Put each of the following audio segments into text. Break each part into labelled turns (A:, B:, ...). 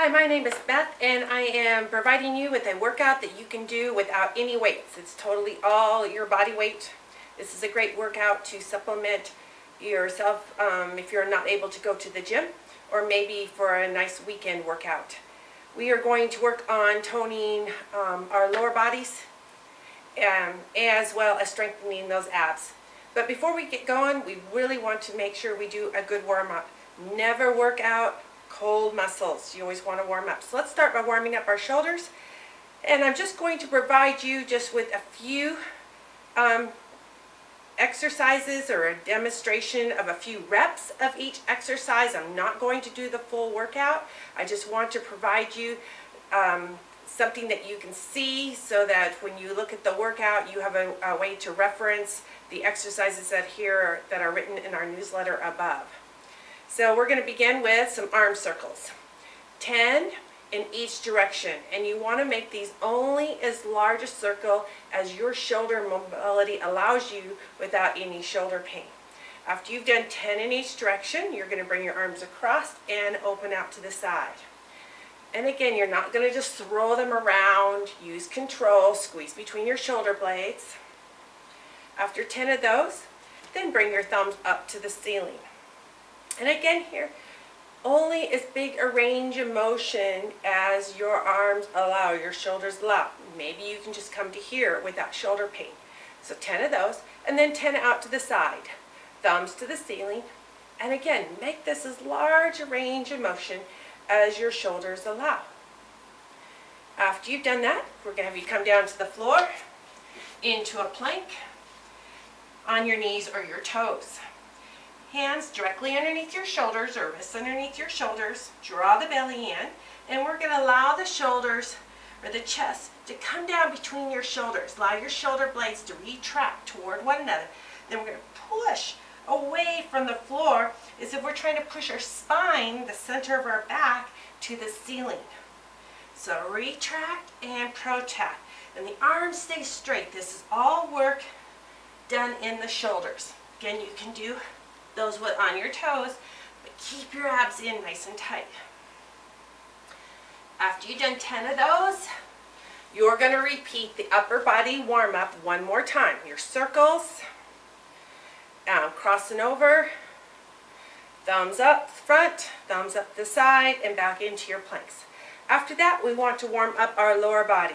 A: Hi, my name is Beth, and I am providing you with a workout that you can do without any weights. It's totally all your body weight. This is a great workout to supplement yourself if you're not able to go to the gym, or maybe for a nice weekend workout. We are going to work on toning our lower bodies as well as strengthening those abs. But before we get going, we really want to make sure we do a good warm-up. Never work out cold muscles. You always want to warm up. So let's start by warming up our shoulders. And I'm just going to provide you just with a few exercises or a demonstration of a few reps of each exercise. I'm not going to do the full workout. I just want to provide you something that you can see so that when you look at the workout, you have a way to reference the exercises that are written in our newsletter above. So we're going to begin with some arm circles. 10 in each direction, and you want to make these only as large a circle as your shoulder mobility allows you without any shoulder pain. After you've done 10 in each direction, you're going to bring your arms across and open out to the side. And again, you're not going to just throw them around. Use control, squeeze between your shoulder blades. After 10 of those, then bring your thumbs up to the ceiling. And again here, only as big a range of motion as your arms allow, your shoulders allow. Maybe you can just come to here without shoulder pain. So 10 of those, and then 10 out to the side. Thumbs to the ceiling. And again, make this as large a range of motion as your shoulders allow. After you've done that, we're going to have you come down to the floor, into a plank, on your knees or your toes. Hands directly underneath your shoulders or wrists underneath your shoulders. Draw the belly in, and we're going to allow the shoulders or the chest to come down between your shoulders. Allow your shoulder blades to retract toward one another. Then we're going to push away from the floor as if we're trying to push our spine, the center of our back, to the ceiling. So retract and protract. And the arms stay straight. This is all work done in the shoulders. Again, you can do those on your toes, but keep your abs in nice and tight. After you've done 10 of those, you're going to repeat the upper body warm-up one more time. Your circles, crossing over, thumbs up front, thumbs up the side, and back into your planks. After that, we want to warm up our lower body.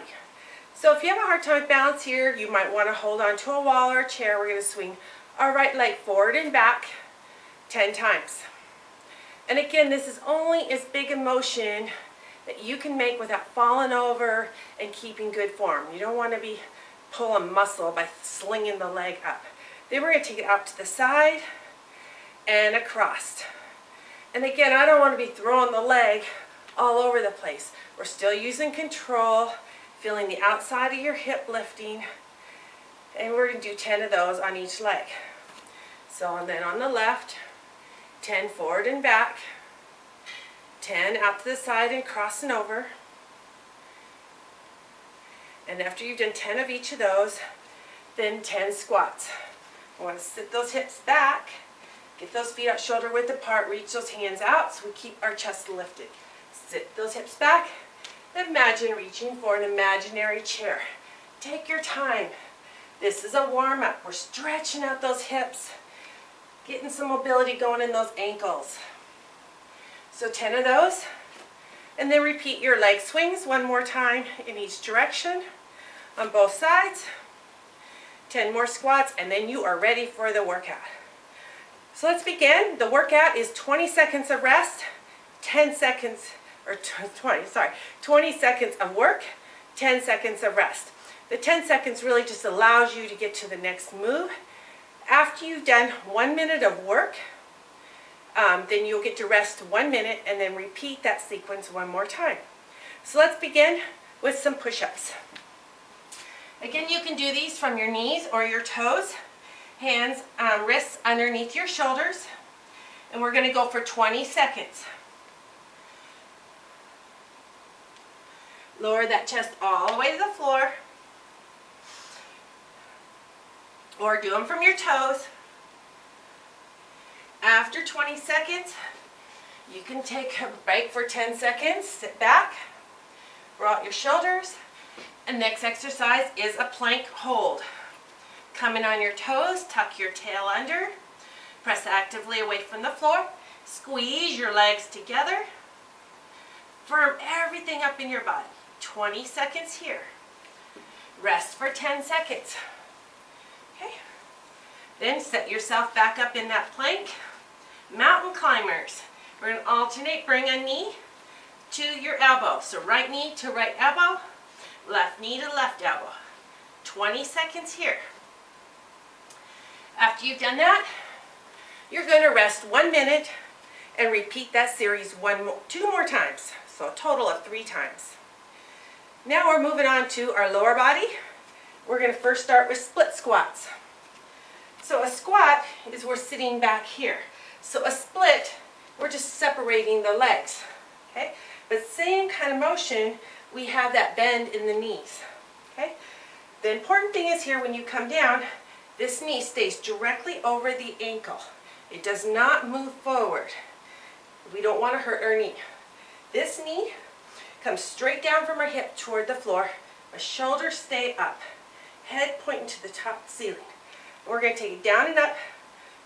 A: So if you have a hard time with balance here, you might want to hold on to a wall or a chair. We're going to swing our right leg forward and back 10 times. And again, this is only as big a motion that you can make without falling over and keeping good form. You don't want to be pulling muscle by slinging the leg up. Then we're going to take it out to the side and across. And again, I don't want to be throwing the leg all over the place. We're still using control, feeling the outside of your hip lifting, and we're going to do 10 of those on each leg. So, and then on the left, 10 forward and back, 10 out to the side and crossing over. And after you've done 10 of each of those, then 10 squats. I want to sit those hips back, get those feet out shoulder width apart, reach those hands out so we keep our chest lifted. Sit those hips back. Imagine reaching for an imaginary chair. Take your time. This is a warm-up. We're stretching out those hips, getting some mobility going in those ankles. So 10 of those, and then repeat your leg swings one more time in each direction on both sides. 10 more squats, and then you are ready for the workout. So let's begin. The workout is 20 seconds of rest, 10 seconds, or 20 seconds of work, 10 seconds of rest. The 10 seconds really just allows you to get to the next move. After you've done 1 minute of work, then you'll get to rest 1 minute and then repeat that sequence one more time. So let's begin with some push-ups. Again, you can do these from your knees or your toes. Hands, wrists underneath your shoulders. And we're going to go for 20 seconds. Lower that chest all the way to the floor. Or do them from your toes. After 20 seconds, You can take a break for 10 seconds, sit back, roll out your shoulders, and next exercise is a plank hold. Come in on your toes, tuck your tail under, press actively away from the floor, squeeze your legs together, firm everything up in your body. 20 seconds here. Rest for 10 seconds. Okay. Then set yourself back up in that plank. Mountain climbers. We're going to alternate, bring a knee to your elbow. So right knee to right elbow, left knee to left elbow. 20 seconds here. After you've done that, you're going to rest 1 minute and repeat that series two more times. So a total of 3 times. Now we're moving on to our lower body. We're going to first start with split squats. So a squat is we're sitting back here. So a split, we're just separating the legs. Okay? But same kind of motion, we have that bend in the knees. Okay? The important thing is here when you come down, this knee stays directly over the ankle. It does not move forward. We don't want to hurt our knee. This knee comes straight down from our hip toward the floor. My shoulders stay up. Head pointing to the top of the ceiling. We're going to take it down and up.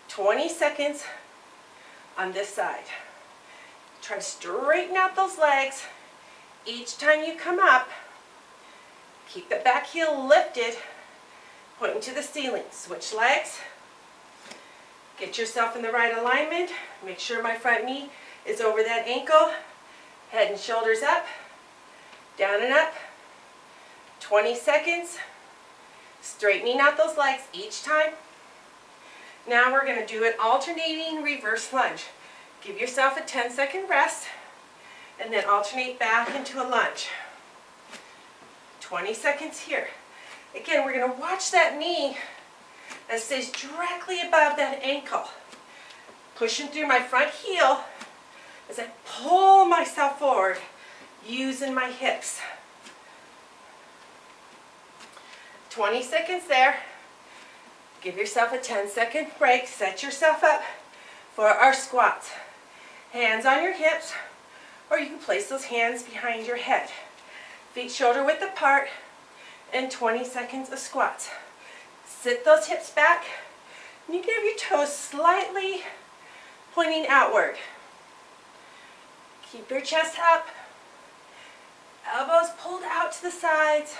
A: 20 seconds on this side. Try to straighten out those legs. Each time you come up, keep the back heel lifted, pointing to the ceiling. Switch legs. Get yourself in the right alignment. Make sure my front knee is over that ankle. Head and shoulders up. Down and up. 20 seconds. Straightening out those legs each time. Now we're going to do an alternating reverse lunge. Give yourself a 10-second rest and then alternate back into a lunge. 20 seconds here. Again, we're going to watch that knee that stays directly above that ankle. Pushing through my front heel as I pull myself forward using my hips. 20 seconds there. Give yourself a 10-second break. Set yourself up for our squats. Hands on your hips, or you can place those hands behind your head. Feet shoulder width apart, and 20 seconds of squats. Sit those hips back, and you can have your toes slightly pointing outward. Keep your chest up, elbows pulled out to the sides.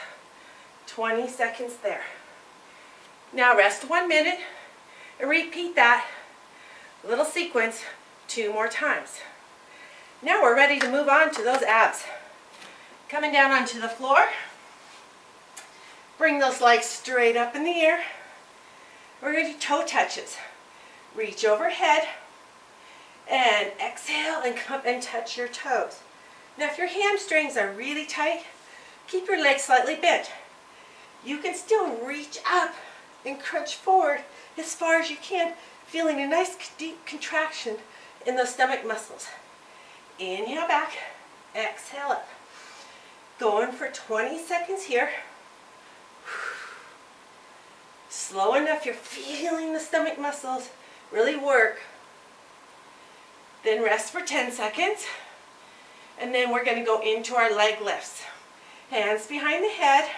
A: 20 seconds there. Now rest 1 minute and repeat that little sequence 2 more times. Now we're ready to move on to those abs. Coming down onto the floor. Bring those legs straight up in the air. We're going to do toe touches. Reach overhead and exhale and come and touch your toes. Now if your hamstrings are really tight, keep your legs slightly bent. You can still reach up and crunch forward as far as you can, feeling a nice deep contraction in those stomach muscles. Inhale back, exhale up. Going for 20 seconds here. Slow enough, you're feeling the stomach muscles really work. Then rest for 10 seconds. And then we're going to go into our leg lifts. Hands behind the head.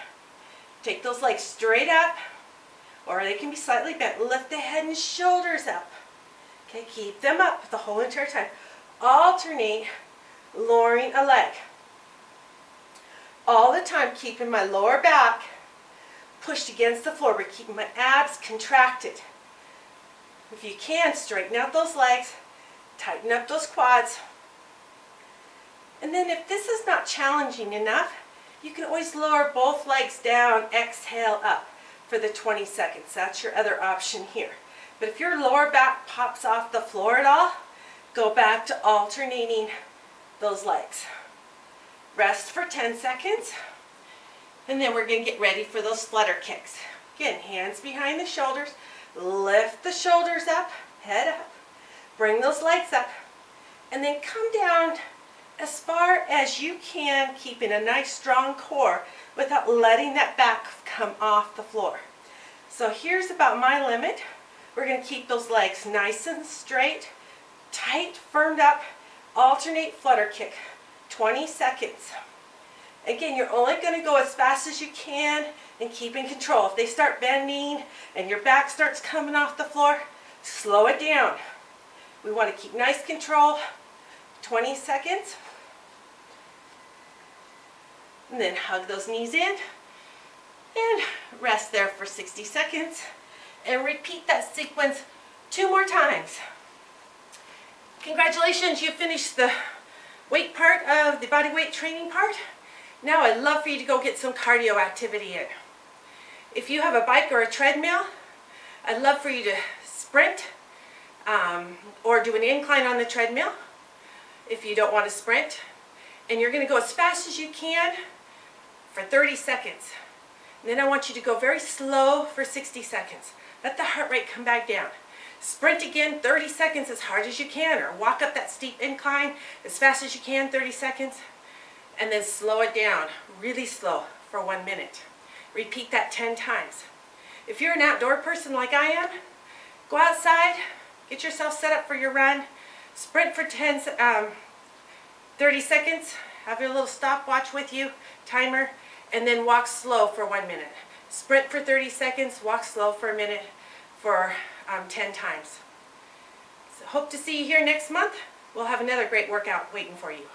A: Take those legs straight up, or they can be slightly bent. Lift the head and shoulders up. Okay, keep them up the whole entire time. Alternate lowering a leg. All the time keeping my lower back pushed against the floor, but keeping my abs contracted. If you can, straighten out those legs, tighten up those quads. And then if this is not challenging enough, you can always lower both legs down, exhale up for the 20 seconds. That's your other option here. But if your lower back pops off the floor at all, go back to alternating those legs. Rest for 10 seconds. And then we're going to get ready for those flutter kicks. Again, hands behind the shoulders. Lift the shoulders up, head up. Bring those legs up. And then come down as far as you can, keeping a nice strong core without letting that back come off the floor. So here's about my limit. We're going to keep those legs nice and straight, tight, firmed up, alternate flutter kick, 20 seconds. Again, you're only going to go as fast as you can and keep in control. If they start bending and your back starts coming off the floor, slow it down. We want to keep nice control, 20 seconds. And then hug those knees in and rest there for 60 seconds. And repeat that sequence 2 more times. Congratulations, you finished the weight part of the body weight training part. Now I'd love for you to go get some cardio activity in. If you have a bike or a treadmill, I'd love for you to sprint or do an incline on the treadmill if you don't want to sprint. And you're going to go as fast as you can for 30 seconds. And then I want you to go very slow for 60 seconds. Let the heart rate come back down. Sprint again, 30 seconds as hard as you can, or walk up that steep incline as fast as you can, 30 seconds. And then slow it down, really slow, for 1 minute. Repeat that 10 times. If you're an outdoor person like I am, go outside, get yourself set up for your run, sprint for 30 seconds, have your little stopwatch with you, timer, and then walk slow for 1 minute. Sprint for 30 seconds, walk slow for a minute for 10 times. So hope to see you here next month. We'll have another great workout waiting for you.